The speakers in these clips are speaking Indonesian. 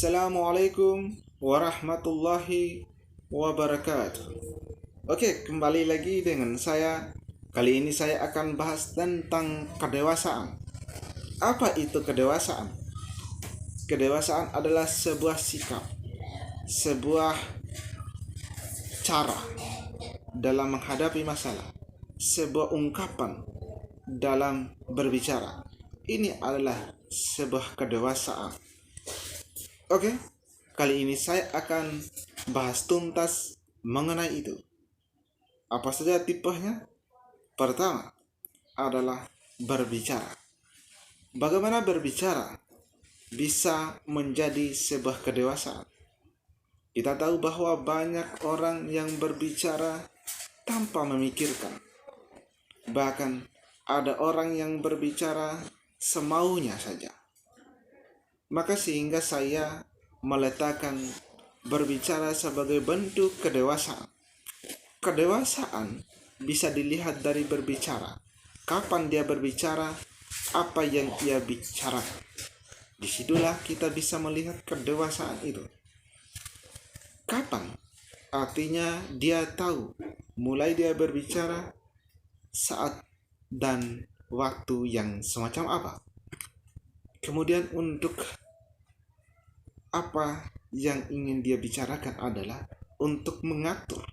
Assalamualaikum warahmatullahi wabarakatuh. Oke, kembali lagi dengan saya. Kali ini saya akan bahas tentang kedewasaan. Apa itu kedewasaan? Kedewasaan adalah sebuah sikap, sebuah cara dalam menghadapi masalah, sebuah ungkapan dalam berbicara. Ini adalah sebuah kedewasaan. Oke, kali ini saya akan bahas tuntas mengenai itu. Apa saja tipenya? Pertama adalah berbicara. Bagaimana berbicara bisa menjadi sebuah kedewasaan? Kita tahu bahwa banyak orang yang berbicara tanpa memikirkan. Bahkan ada orang yang berbicara semaunya saja. Maka sehingga saya meletakkan berbicara sebagai bentuk kedewasaan. Kedewasaan bisa dilihat dari berbicara. Kapan dia berbicara, apa yang ia bicarakan. Disitulah kita bisa melihat kedewasaan itu. Kapan? Artinya dia tahu mulai dia berbicara saat dan waktu yang semacam apa. Kemudian untuk apa yang ingin dia bicarakan adalah untuk mengatur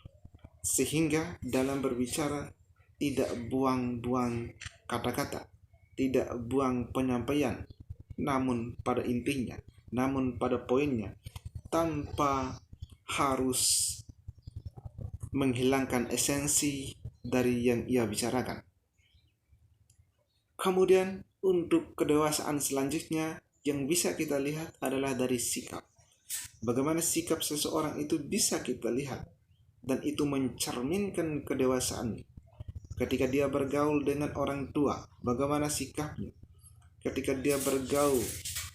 sehingga dalam berbicara tidak buang-buang kata-kata, tidak buang penyampaian, namun pada intinya, namun pada poinnya, tanpa harus menghilangkan esensi dari yang ia bicarakan. Kemudian untuk kedewasaan selanjutnya yang bisa kita lihat adalah dari sikap. Bagaimana sikap seseorang itu bisa kita lihat dan itu mencerminkan kedewasaan. Ketika dia bergaul dengan orang tua, bagaimana sikapnya? Ketika dia bergaul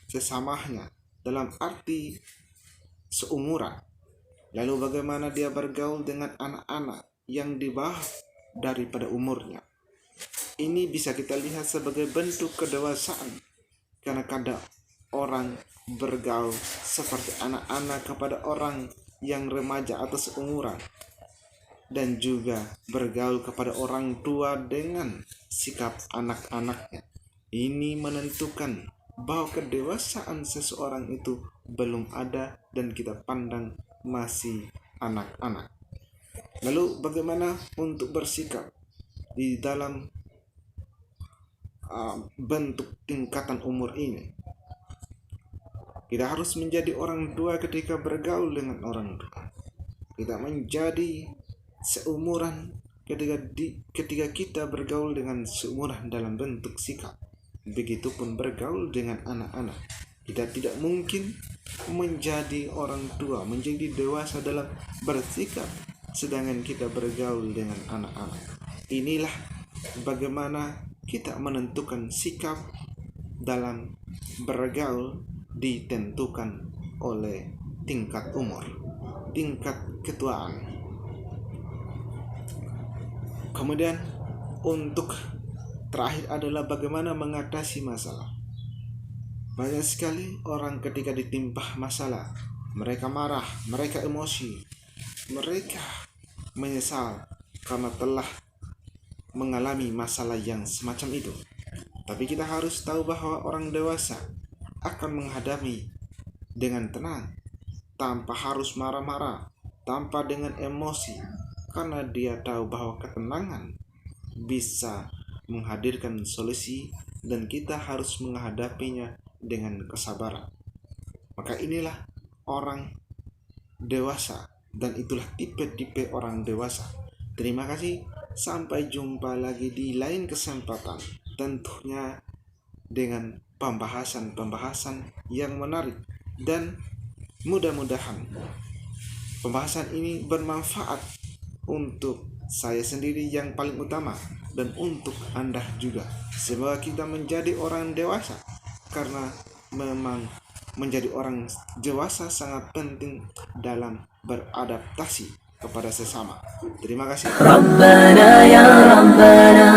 sesamanya dalam arti seumuran, lalu bagaimana dia bergaul dengan anak-anak yang di bawah daripada umurnya. Ini bisa kita lihat sebagai bentuk kedewasaan. Karena kadang orang bergaul seperti anak-anak kepada orang yang remaja atau seumuran. Dan juga bergaul kepada orang tua dengan sikap anak-anaknya. Ini menentukan bahwa kedewasaan seseorang itu belum ada dan kita pandang masih anak-anak. Lalu bagaimana untuk bersikap di dalam bentuk tingkatan umur ini? Kita harus menjadi orang tua ketika bergaul dengan orang tua. Kita menjadi seumuran ketika kita bergaul dengan seumuran dalam bentuk sikap. Begitupun bergaul dengan anak-anak. Kita tidak mungkin menjadi orang tua, menjadi dewasa dalam bersikap sedangkan kita bergaul dengan anak-anak. Inilah bagaimana kita menentukan sikap dalam bergaul ditentukan oleh tingkat umur, tingkat ketuaan. Kemudian untuk terakhir adalah bagaimana mengatasi masalah. Banyak sekali orang ketika ditimpa masalah, mereka marah, mereka emosi, mereka menyesal karena telah mengalami masalah yang semacam itu. Tapi kita harus tahu bahwa orang dewasa akan menghadapi dengan tenang, tanpa harus marah-marah, tanpa dengan emosi, karena dia tahu bahwa ketenangan bisa menghadirkan solusi dan kita harus menghadapinya dengan kesabaran. Maka inilah orang dewasa dan itulah tipe-tipe orang dewasa. Terima kasih. Sampai jumpa lagi di lain kesempatan, tentunya dengan pembahasan-pembahasan yang menarik dan mudah-mudahan pembahasan ini bermanfaat untuk saya sendiri yang paling utama dan untuk Anda juga. Semoga kita menjadi orang dewasa karena memang menjadi orang dewasa sangat penting dalam beradaptasi kepada sesama. Terima kasih. Rabbana ya Rabbana.